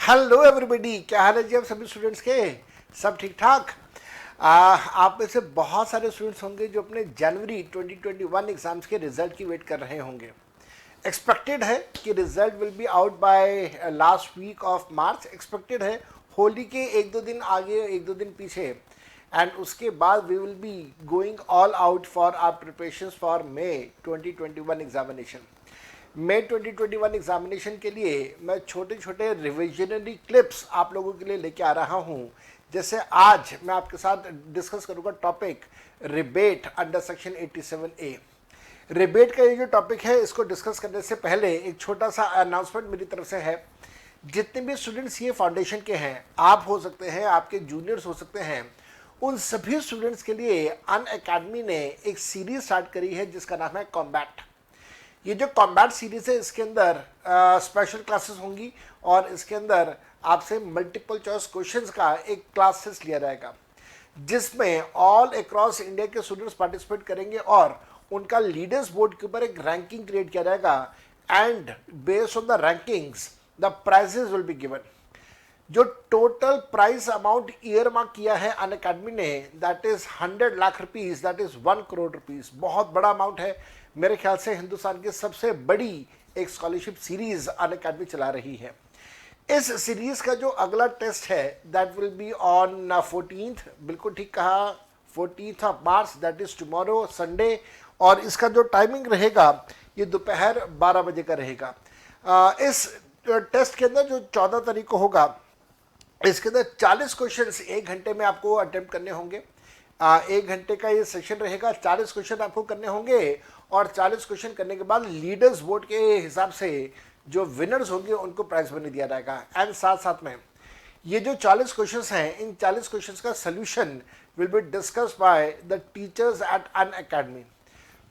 Hello everybody, क्या हाल है जी आप सभी स्टूडेंट्स के? सब ठीक ठाक? आप में से बहुत सारे स्टूडेंट्स होंगे जो अपने जनवरी 2021 एग्जाम्स के रिजल्ट की वेट कर रहे होंगे। एक्सपेक्टेड है कि result will be out by last week of March. Expected है होली के एक दो दिन आगे एक दो दिन पीछे, एंड उसके बाद we will be going all out for our preparations for May 2021 examination. May 2021 examination के लिए मैं छोटे छोटे रिविजनरी क्लिप्स आप लोगों के लिए लेके आ रहा हूँ। जैसे आज मैं आपके साथ डिस्कस करूँगा topic rebate under section 87A। Rebate का ये जो टॉपिक है, इसको डिस्कस करने से पहले एक छोटा सा अनाउंसमेंट मेरी तरफ से है। जितने भी स्टूडेंट्स ये फाउंडेशन के हैं, आप हो सकते हैं, आपके जूनियर्स हो सकते हैं, उन सभी स्टूडेंट्स के लिए अन अकेडमी ने एक सीरीज स्टार्ट करी है जिसका नाम है कॉम्बैट। ये जो कॉम्बैट सीरीज है, इसके अंदर स्पेशल क्लासेस होंगी और इसके अंदर आपसे मल्टीपल चॉइस क्वेश्चंस का एक क्लास टेस्ट लिया जाएगा, जिसमें ऑल अक्रॉस इंडिया के स्टूडेंट्स पार्टिसिपेट करेंगे और उनका लीडर्स बोर्ड के ऊपर एक रैंकिंग क्रिएट किया जाएगा, and based on the rankings the prizes will be given. जो total price amount earmarked किया है अन अकेडमी ने, that is 100 lakh rupees, that is 1 crore rupees. बहुत बड़ा अमाउंट है। मेरे ख्याल से हिंदुस्तान की सबसे बड़ी एक स्कॉलरशिप सीरीज अन अकेडमी चला रही है। इस सीरीज का जो अगला टेस्ट है that will be on 14th, बिल्कुल ठीक कहा, 14th of March, that is tomorrow Sunday. और इसका जो टाइमिंग रहेगा ये दोपहर 12 बजे का रहेगा। इस टेस्ट के अंदर जो 14 तारीख को होगा, इसके अंदर 40 क्वेश्चंस 1 घंटे में आपको अटेम्प्ट करने होंगे। 1 घंटे का ये सेशन रहेगा, 40 क्वेश्चन आपको करने होंगे और 40 क्वेश्चन करने के बाद लीडर्स वोट के हिसाब से जो विनर्स होंगे उनको प्राइज मनी दिया जाएगा। एंड साथ साथ में ये जो 40 क्वेश्चंस हैं, इन 40 क्वेश्चंस का solution will be discussed by the teachers at Unacademy.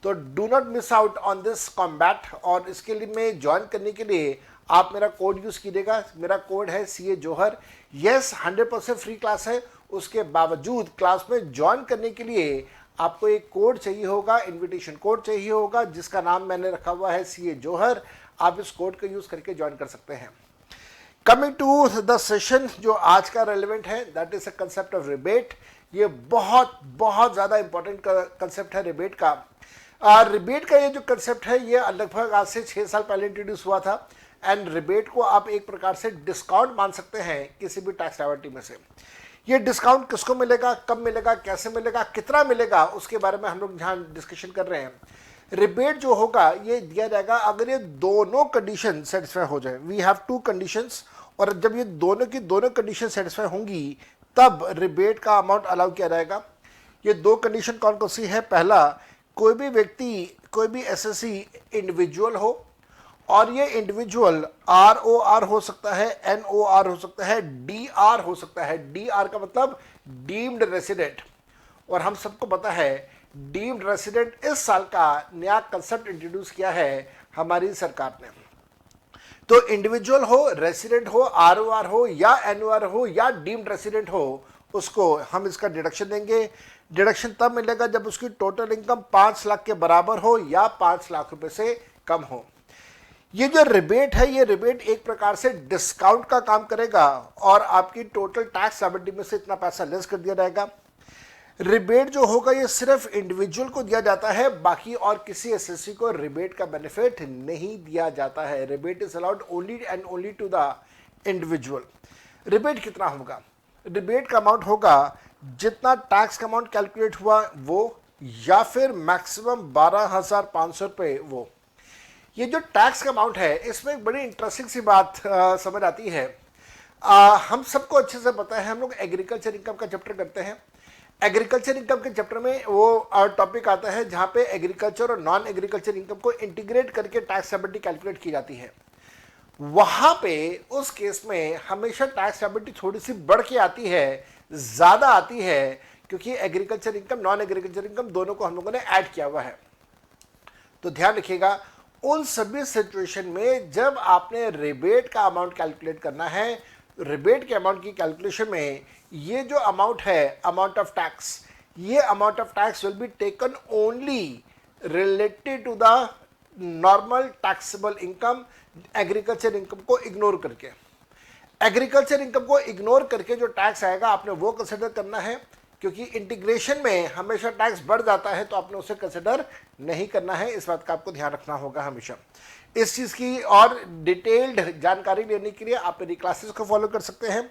तो do not miss out on this combat. और इसके लिए में ज्वाइन करने के लिए आप मेरा कोड यूज़ कीजिएगा। मेरा कोड है CA जौहर। यस, 100% फ्री क्लास है। उसके बावजूद क्लास में ज्वाइन करने के लिए आपको एक कोड चाहिए होगा, इनविटेशन कोड चाहिए होगा, जिसका नाम मैंने रखा हुआ है CA जौहर। आप इस कोड का यूज़ करके ज्वाइन कर सकते हैं। कमिंग टू द सेशन जो आज का रेलिवेंट है, that is a concept of rebate. ये बहुत बहुत ज़्यादा इंपॉर्टेंट कंसेप्ट है रिबेट का। रिबेट का ये जो कंसेप्ट है, ये लगभग आज से 6 साल पहले इंट्रोड्यूस हुआ था। एंड रिबेट को आप एक प्रकार से डिस्काउंट मान सकते हैं किसी भी टैक्स लायबिलिटी में से। ये डिस्काउंट किसको मिलेगा, कब मिलेगा, कैसे मिलेगा, कितना मिलेगा, उसके बारे में हम लोग यहाँ डिस्कशन कर रहे हैं। रिबेट जो होगा ये दिया जाएगा अगर ये दोनों कंडीशन सेटिस्फाई हो जाए। वी हैव 2 कंडीशंस, और जब ये दोनों की दोनों कंडीशन सेटिस्फाई होंगी तब रिबेट का अमाउंट अलाउ किया जाएगा। ये 2 कंडीशन कौन कौन सी है? पहला, कोई भी व्यक्ति, कोई भी एसएससी इंडिविजुअल हो, और ये इंडिविजुअल ROR हो सकता है, NOR हो सकता है, DR हो सकता है। DR का मतलब डीम्ड रेसिडेंट, और हम सबको पता है डीम्ड रेसिडेंट इस साल का नया कंसेप्ट इंट्रोड्यूस किया है हमारी सरकार ने। तो इंडिविजुअल हो, रेसिडेंट हो, ROR हो या NOR हो या डीम्ड रेसिडेंट हो, उसको हम इसका डिडक्शन देंगे। डिडक्शन तब मिलेगा जब उसकी टोटल इनकम 5 लाख के बराबर हो या 5 लाख रुपए से कम हो। ये जो रिबेट है, ये रिबेट एक प्रकार से डिस्काउंट का काम करेगा और आपकी टोटल टैक्स लायबिलिटी में से इतना पैसा लेस कर दिया जाएगा। रिबेट जो होगा ये सिर्फ इंडिविजुअल को दिया जाता है, बाकी और किसी एसएससी को रिबेट का बेनिफिट नहीं दिया जाता है। Rebate is allowed only and only to the individual. Rebate कितना होगा? रिबेट का अमाउंट होगा जितना टैक्स का अमाउंट कैलकुलेट हुआ वो, या फिर मैक्सिमम 12,500 रुपये वो। ये जो टैक्स का अमाउंट है, इसमें एक बड़ी इंटरेस्टिंग सी बात समझ आती है। हम सबको अच्छे से पता है, हम लोग एग्रीकल्चर इनकम का चैप्टर करते हैं। एग्रीकल्चर इनकम के चैप्टर में वो टॉपिक आता है जहाँ पे एग्रीकल्चर और नॉन एग्रीकल्चर इनकम को इंटीग्रेट करके टैक्स लायबिलिटी कैलकुलेट की जाती है। वहाँ पे उस केस में हमेशा टैक्स लायबिलिटी थोड़ी सी बढ़ के आती है, ज़्यादा आती है, क्योंकि agriculture income, non agriculture income दोनों को हम लोगों ने ऐड किया हुआ है। तो ध्यान रखिएगा, उन सभी सिचुएशन में जब आपने रिबेट का अमाउंट कैलकुलेट करना है, रिबेट के अमाउंट की कैलकुलेशन में ये जो अमाउंट है, अमाउंट ऑफ टैक्स, ये amount of tax will be taken only related to the normal taxable income, agriculture income को इग्नोर करके। एग्रीकल्चर इनकम को इग्नोर करके जो टैक्स आएगा आपने वो कंसिडर करना है, क्योंकि इंटीग्रेशन में हमेशा टैक्स बढ़ जाता है तो आपने उसे कंसिडर नहीं करना है। इस बात का आपको ध्यान रखना होगा हमेशा। इस चीज़ की और डिटेल्ड जानकारी लेने के लिए आप मेरी क्लासेस को फॉलो कर सकते हैं।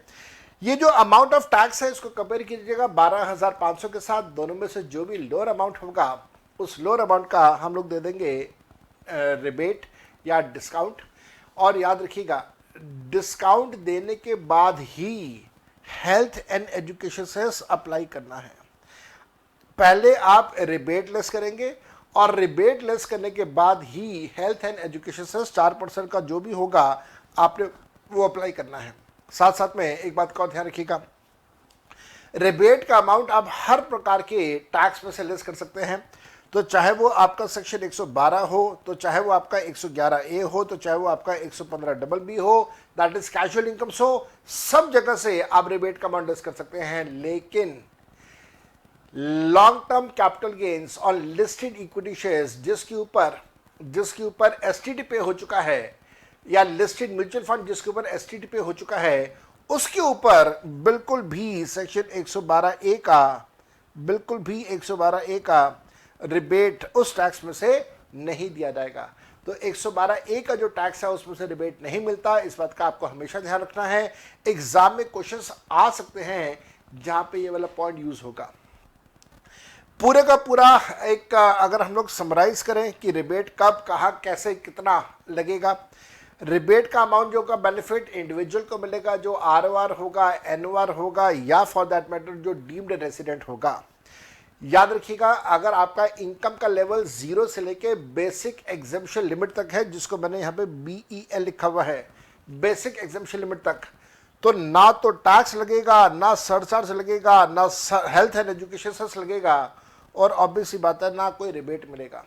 ये जो अमाउंट ऑफ टैक्स है इसको कंपेयर कीजिएगा 12,500 के साथ। दोनों में से जो भी लोअर अमाउंट होगा उस लोअर अमाउंट का हम लोग दे देंगे रिबेट या डिस्काउंट। और याद रखिएगा डिस्काउंट देने के बाद ही health and education cess apply करना है। पहले आप रिबेट लेस करेंगे और रिबेट लेस करने के बाद ही हेल्थ एंड एजुकेशन सेस 4% का जो भी होगा आपने वो अप्लाई करना है। साथ साथ में एक बात का ध्यान रखिएगा, रिबेट का अमाउंट आप हर प्रकार के टैक्स में से लेस कर सकते हैं। तो चाहे वो आपका सेक्शन 112 हो, तो चाहे वो आपका 111A हो, तो चाहे वो आपका 115BB हो, दैट इज कैजुअल इनकम्स हो, सब जगह से आप रिबेट का अमाउंट लेस कर सकते हैं। लेकिन लॉन्ग टर्म कैपिटल गेन्स और लिस्टेड इक्विटी शेयर्स जिसके ऊपर एसटीटी पे हो चुका है, या लिस्टेड म्यूचुअल फंड जिसके ऊपर एसटीटी पे हो चुका है, उसके ऊपर बिल्कुल भी सेक्शन 112A का रिबेट उस टैक्स में से नहीं दिया जाएगा। तो 112A का जो टैक्स है उसमें से रिबेट नहीं मिलता। इस बात का आपको हमेशा ध्यान रखना है। एग्जाम में क्वेश्चंस आ सकते हैं जहां पे ये वाला पॉइंट यूज होगा। पूरे का पूरा एक अगर हम लोग समराइज करें कि रिबेट कब, कहाँ, कैसे, कितना लगेगा। रिबेट का अमाउंट जो का बेनिफिट इंडिविजुअल को मिलेगा जो ROR होगा, NOR होगा, या फॉर दैट मैटर जो डीम्ड रेसिडेंट होगा। याद रखिएगा अगर आपका इनकम का लेवल 0 से लेके बेसिक एग्जेम्पशन लिमिट तक है, जिसको मैंने यहाँ पे BEL लिखा हुआ है, बेसिक एग्जेम्पशन लिमिट तक, तो ना तो टैक्स लगेगा, ना सरचार्ज लगेगा, ना हेल्थ एंड एजुकेशन सेस लगेगा, और ऑब्वियसली बात है ना कोई रिबेट मिलेगा।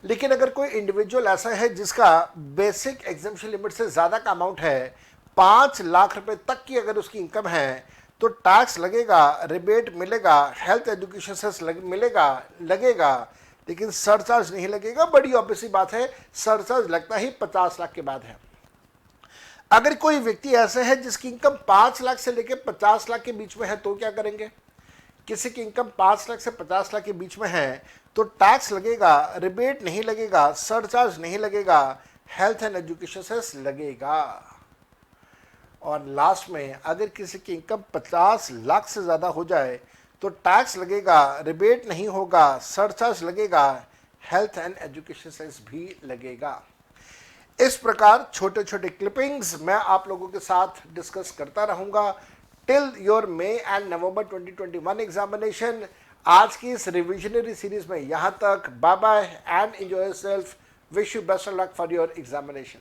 लेकिन अगर कोई इंडिविजुअल ऐसा है जिसका बेसिक एग्जेम्पशन लिमिट से ज़्यादा का अमाउंट है, 5 लाख रुपए तक की अगर उसकी इनकम है, तो टैक्स लगेगा, रिबेट मिलेगा, हेल्थ एजुकेशन सेस लगेगा, लेकिन सरचार्ज नहीं लगेगा। बड़ी ऑब्वियसली बात है, सरचार्ज लगता ही 50 लाख के बाद है। अगर कोई व्यक्ति ऐसा है जिसकी इनकम 5 लाख से लेकर 50 लाख के बीच में है, तो क्या करेंगे? किसी की इनकम 5 लाख से 50 लाख के बीच में है तो टैक्स लगेगा, रिबेट नहीं लगेगा, सरचार्ज नहीं लगेगा, हेल्थ एंड एजुकेशन सेस लगेगा। और लास्ट में अगर किसी की इनकम 50 लाख से ज़्यादा हो जाए तो टैक्स लगेगा, रिबेट नहीं होगा, सरचार्ज लगेगा, हेल्थ एंड एजुकेशन सेस भी लगेगा। इस प्रकार छोटे छोटे क्लिपिंग्स मैं आप लोगों के साथ डिस्कस करता रहूँगा till your May and November 2021 examination. आज की इस रिविजनरी सीरीज में यहाँ तक। Bye bye and enjoy yourself. Wish you best of luck for your examination.